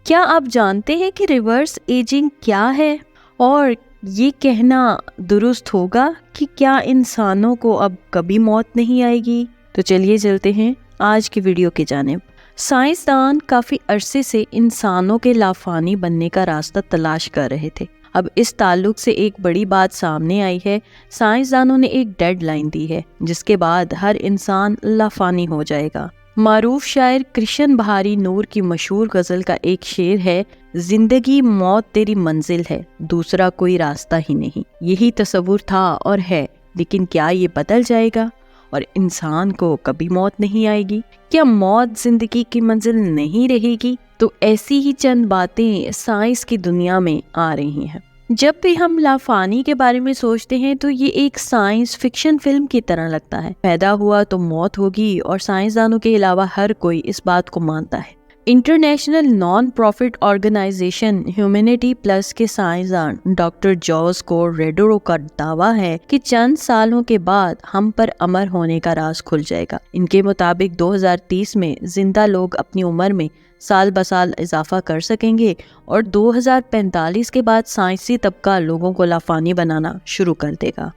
کیا آپ جانتے ہیں کہ ریورس ایجنگ کیا ہے اور یہ کہنا درست ہوگا کہ کیا انسانوں کو اب کبھی موت نہیں آئے گی؟ تو چلیے چلتے ہیں آج کی ویڈیو کی جانب۔ سائنسدان کافی عرصے سے انسانوں کے لافانی بننے کا راستہ تلاش کر رہے تھے۔ اب اس تعلق سے ایک بڑی بات سامنے آئی ہے۔ سائنسدانوں نے ایک ڈیڈ لائن دی ہے جس کے بعد ہر انسان لافانی ہو جائے گا۔ معروف شاعر کرشن بہاری نور کی مشہور غزل کا ایک شعر ہے، زندگی موت تیری منزل ہے، دوسرا کوئی راستہ ہی نہیں۔ یہی تصور تھا اور ہے، لیکن کیا یہ بدل جائے گا اور انسان کو کبھی موت نہیں آئے گی؟ کیا موت زندگی کی منزل نہیں رہے گی؟ تو ایسی ہی چند باتیں سائنس کی دنیا میں آ رہی ہیں۔ جب بھی ہم لافانی کے بارے میں سوچتے ہیں تو یہ ایک سائنس فکشن فلم کی طرح لگتا ہے۔ پیدا ہوا تو موت ہوگی اور سائنسدانوں کے علاوہ ہر کوئی اس بات کو مانتا ہے۔ International non profit organisation Humanity Plus کے سائنسدان ڈاکٹر جوز کوریڈورو کا دعویٰ ہے کہ چند سالوں کے بعد ہم پر امر ہونے کا راز کھل جائے گا۔ ان کے مطابق 2030 میں زندہ لوگ اپنی عمر میں سال بسال اضافہ کر سکیں گے اور 2045 کے بعد سائنسی طبقہ لوگوں کو لافانی بنانا شروع کر دے گا۔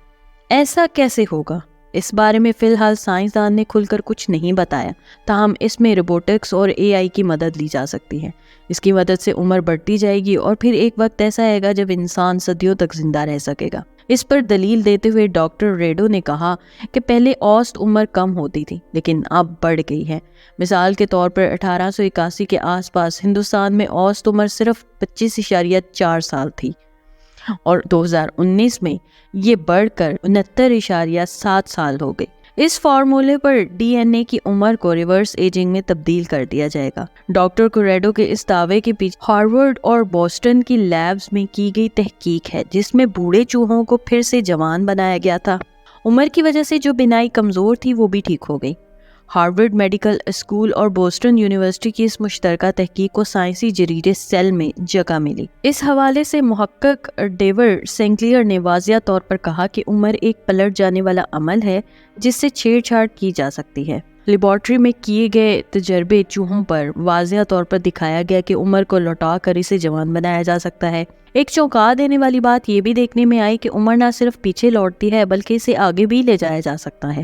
ایسا کیسے ہوگا؟ اس بارے میں فی الحال سائنسدان نے کھل کر کچھ نہیں بتایا، تاہم اس میں روبوٹکس اور AI کی مدد لی جا سکتی ہے۔ اس کی مدد سے عمر بڑھتی جائے گی اور پھر ایک وقت ایسا آئے گا جب انسان صدیوں تک زندہ رہ سکے گا۔ اس پر دلیل دیتے ہوئے ڈاکٹر ریڈو نے کہا کہ پہلے اوسط عمر کم ہوتی تھی لیکن اب بڑھ گئی ہے۔ مثال کے طور پر 1881 کے آس پاس ہندوستان میں اوسط عمر صرف 25.4 سال تھی اور 2019 میں یہ بڑھ کر 69.7 سال ہو گئی۔ اس فارمولے پر DNA کی عمر کو ریورس ایجنگ میں تبدیل کر دیا جائے گا۔ ڈاکٹر کوریڈو کے اس دعوے کے پیچھے ہارورڈ اور بوسٹن کی لیبز میں کی گئی تحقیق ہے جس میں بوڑھے چوہوں کو پھر سے جوان بنایا گیا تھا۔ عمر کی وجہ سے جو بینائی کمزور تھی وہ بھی ٹھیک ہو گئی۔ ہارورڈ میڈیکل اسکول اور بوسٹن یونیورسٹی کی اس مشترکہ تحقیق کو سائنسی جریدے سیل میں جگہ ملی۔ اس حوالے سے محقق ڈیوڈ سینکلیئر نے واضح طور پر کہا کہ عمر ایک پلٹ جانے والا عمل ہے جس سے چھیڑ چھاڑ کی جا سکتی ہے۔ لیبارٹری میں کیے گئے تجربے چوہوں پر واضح طور پر دکھایا گیا کہ عمر کو لوٹا کر اسے جوان بنایا جا سکتا ہے۔ ایک چونکا دینے والی بات یہ بھی دیکھنے میں آئی کہ عمر نہ صرف پیچھے لوٹتی ہے بلکہ اسے آگے بھی لے جایا جا سکتا ہے،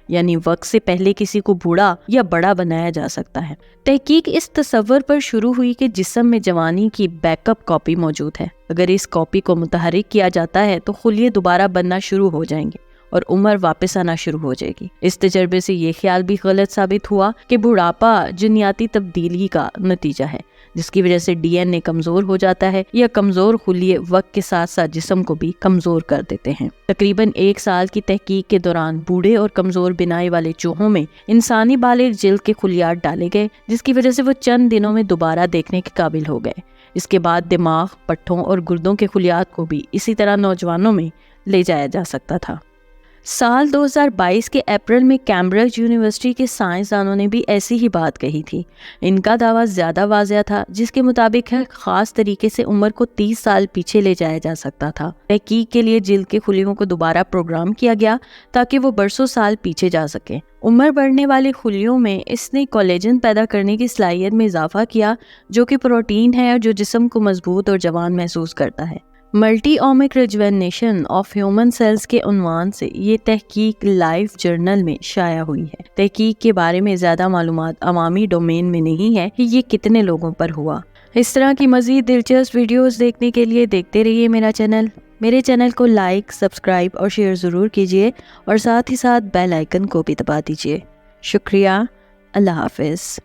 یعنی وقت سے پہلے کسی کو بوڑھا یا بڑا بنایا جا سکتا ہے۔ تحقیق اس تصور پر شروع ہوئی کہ جسم میں جوانی کی بیک اپ کاپی موجود ہے۔ اگر اس کاپی کو متحرک کیا جاتا ہے تو خلیے دوبارہ بننا شروع ہو جائیں گے اور عمر واپس آنا شروع ہو جائے گی۔ اس تجربے سے یہ خیال بھی غلط ثابت ہوا کہ بڑھاپا جنیاتی تبدیلی کا نتیجہ ہے جس کی وجہ سے DNA کمزور ہو جاتا ہے یا کمزور خلیے وقت کے ساتھ ساتھ جسم کو بھی کمزور کر دیتے ہیں۔ تقریباً 1 سال کی تحقیق کے دوران بوڑھے اور کمزور بینائی والے چوہوں میں انسانی بالغ جلد کے خلیات ڈالے گئے جس کی وجہ سے وہ چند دنوں میں دوبارہ دیکھنے کے قابل ہو گئے۔ اس کے بعد دماغ، پٹھوں اور گردوں کے خلیات کو بھی اسی طرح نوجوانوں میں لے جایا جا سکتا تھا۔ سال 2022 کے اپریل میں کیمبرج یونیورسٹی کے سائنسدانوں نے بھی ایسی ہی بات کہی تھی۔ ان کا دعویٰ زیادہ واضح تھا جس کے مطابق ایک خاص طریقے سے عمر کو 30 سال پیچھے لے جایا جا سکتا تھا۔ تحقیق کے لیے جلد کے خلیوں کو دوبارہ پروگرام کیا گیا تاکہ وہ برسوں سال پیچھے جا سکیں۔ عمر بڑھنے والے خلیوں میں اس نے کولیجن پیدا کرنے کی صلاحیت میں اضافہ کیا جو کہ پروٹین ہے اور جو جسم کو مضبوط اور جوان محسوس کرتا ہے۔ Multi اومک rejuvenation of human sales کے عنوان سے یہ تحقیق لائف جرنل میں شائع ہوئی ہے۔ تحقیق کے بارے میں زیادہ معلومات عوامی ڈومین میں نہیں ہے کہ یہ کتنے لوگوں پر ہوا۔ اس طرح کی مزید دلچسپ ویڈیوز دیکھنے کے لیے دیکھتے رہیے میرے چینل کو لائک، سبسکرائب اور شیئر ضرور کیجیے اور ساتھ ہی ساتھ بیل آئیکن کو بھی دبا دیجیے۔ شکریہ۔ اللہ حافظ۔